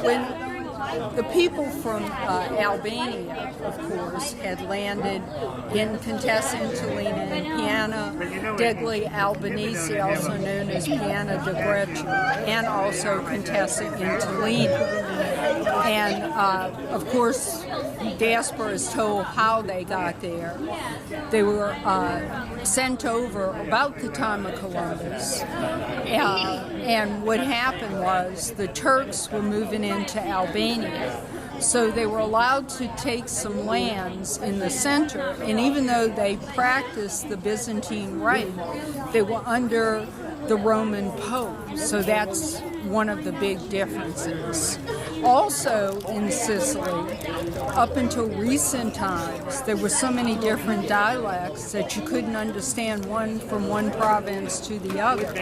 when the people from Albania, of course, had landed in Contessa Entellina and Piana degli Albanese, also known as Piana de Greci, and also Contessa Entellina. And, of course, diaspora is told how they got there. They were sent over about the time of Columbus. And what happened was the Turks were moving into Albania. So they were allowed to take some lands in the center, and even though they practiced the Byzantine rite, they were under the Roman Pope. So that's one of the big differences. Also in Sicily, up until recent times, there were so many different dialects that you couldn't understand one from one province to the other.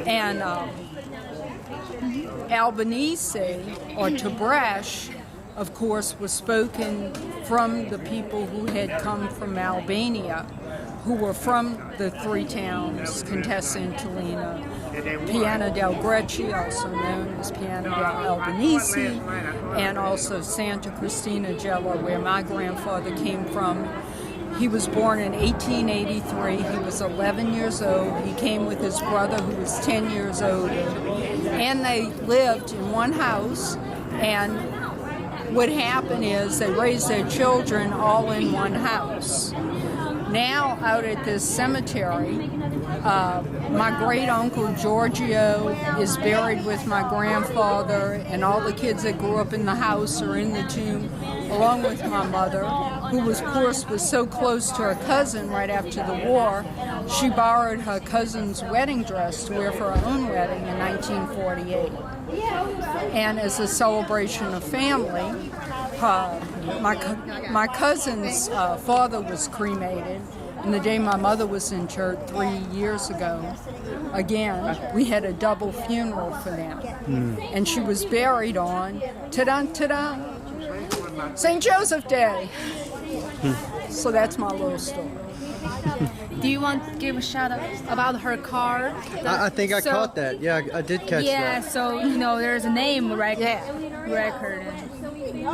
And Albanese, or Tabresh, of course, was spoken from the people who had come from Albania, who were from the three towns, Contessa Entellina, Piana del Greci, also known as Piana del Albanese, and also Santa Cristina Gela, where my grandfather came from. He was born in 1883. He was 11 years old. He came with his brother, who was 10 years older. And they lived in one house, and what happened is they raised their children all in one house. Now, out at this cemetery, my great-uncle Giorgio is buried with my grandfather, and all the kids that grew up in the house are in the tomb, along with my mother, who, of course, was so close to her cousin right after the war. She borrowed her cousin's wedding dress to wear for her own wedding in 1948. And as a celebration of family, my cousin's father was cremated, and the day my mother was interred 3 years ago, again, we had a double funeral for them. And she was buried on, ta-da, St. Joseph Day. So that's my little story. Do you want to give a shout out about her car? I think I caught that. Yeah, I did catch that. Yeah, so, there's a name record. Yeah. record.